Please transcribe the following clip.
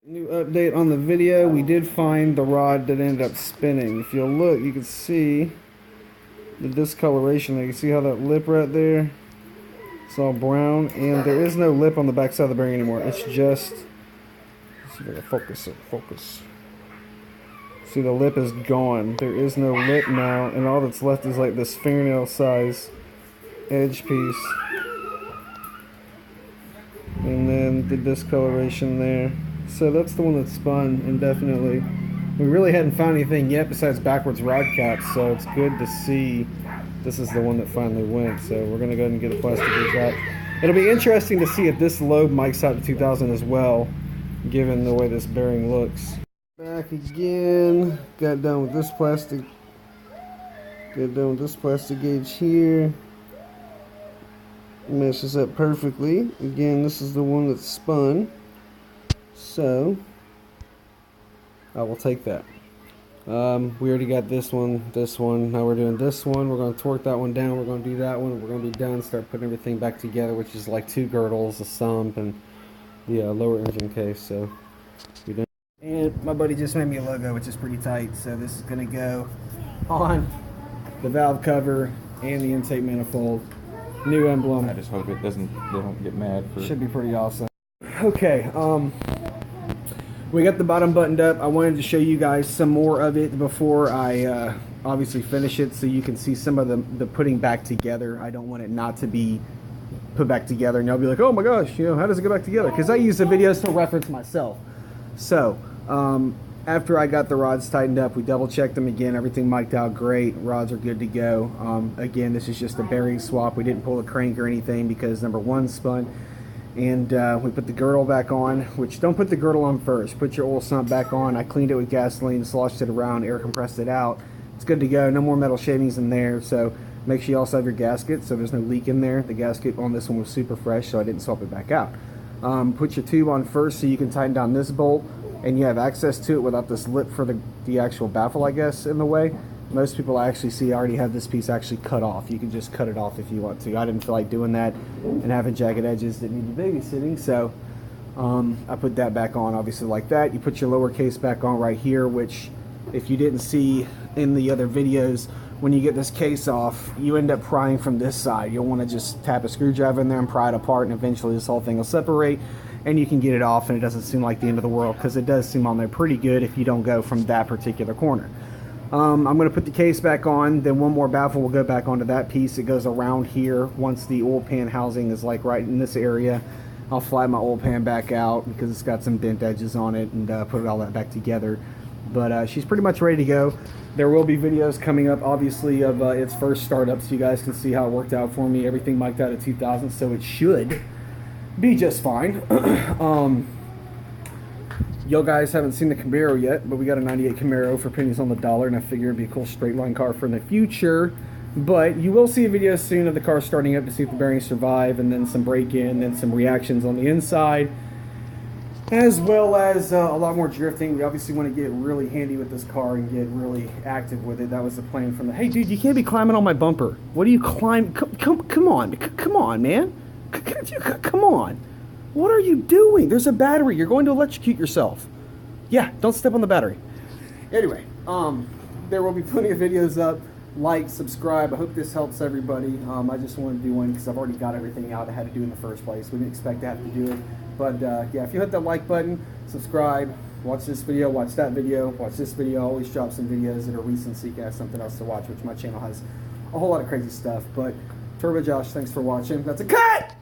New update on the video. We did find the rod that ended up spinning. If you'll look, you can see the discoloration. You can see how that lip right there, it's all brown, and there is no lip on the back side of the bearing anymore. It's just, let's see if I can focus it. Focus. See, the lip is gone. There is no lip now, and all that's left is like this fingernail size edge piece, and then the discoloration there. So that's the one that spun indefinitely. We really hadn't found anything yet besides backwards rod caps, so it's good to see this is the one that finally went. So we're going to go ahead and get a plastic gauge out. It'll be interesting to see if this lobe mics out to 2000 as well, given the way this bearing looks. Back again. Got done with this plastic. Got done with this plastic gauge here. Meshes up perfectly. Again, this is the one that spun. So I will take that. We already got this one. Now we're doing this one. We're going to torque that one down. We're going to do that one. We're going to be done. Start putting everything back together, which is like 2 girdles, a sump, and the lower engine case. So we done. And my buddy just made me a logo, which is pretty tight. So this is going to go on the valve cover and the intake manifold. New emblem. I just hope they don't get mad. Should be pretty awesome. Okay. We got the bottom buttoned up. I wanted to show you guys some more of it before I obviously finish it, so you can see some of the putting back together. I don't want it not to be put back together, and y'all be like, oh my gosh, you know, how does it go back together? Because I use the videos to reference myself. So after I got the rods tightened up, we double checked them again. Everything mic'd out great. Rods are good to go. Again, this is just a bearing swap. We didn't pull a crank or anything because number one spun. And we put the girdle back on, which don't put the girdle on first. Put your oil sump back on. I cleaned it with gasoline, sloshed it around, air compressed it out. It's good to go. No more metal shavings in there. So make sure you also have your gasket so there's no leak in there. The gasket on this one was super fresh, so I didn't swap it back out. Put your tube on first so you can tighten down this bolt, and you have access to it without this lip for the actual baffle, I guess, in the way. Most people I actually see already have this piece actually cut off. You can just cut it off if you want to. I didn't feel like doing that and having jagged edges that need babysitting, so I put that back on, obviously, like that. You put your lower case back on right here, which if you didn't see in the other videos, when you get this case off, you end up prying from this side. You'll want to just tap a screwdriver in there and pry it apart, and eventually this whole thing will separate and you can get it off, and it doesn't seem like the end of the world, because it does seem on there pretty good if you don't go from that particular corner. I'm going to put the case back on, then one more baffle will go back onto that piece. It goes around here. Once the oil pan housing is like right in this area, I'll flatten my oil pan back out because it's got some bent edges on it, and put all that back together. But she's pretty much ready to go. There will be videos coming up, obviously, of its first startup, so you guys can see how it worked out for me. Everything mic'd out at 2000, so it should be just fine. You guys haven't seen the Camaro yet, but we got a 98 Camaro for pennies on the dollar, and I figure it'd be a cool straight line car for in the future. But you will see a video soon of the car starting up to see if the bearings survive, and then some break-in, and some reactions on the inside, as well as a lot more drifting. We obviously want to get really handy with this car and get really active with it. That was the plan from the, hey dude, you can't be climbing on my bumper. What do you climb? Come on, man. Come on. What are you doing? There's a battery. You're going to electrocute yourself. Yeah, don't step on the battery. Anyway, there will be plenty of videos up. Like, subscribe. I hope this helps everybody. I just wanted to do one because I've already got everything out I had to do in the first place. We didn't expect to have to do it. But yeah, if you hit that like button, subscribe, watch this video, watch that video, watch this video. I always drop some videos that are recent so you can have something else to watch, which my channel has a whole lot of crazy stuff. But Turbo Josh, thanks for watching. That's a cut!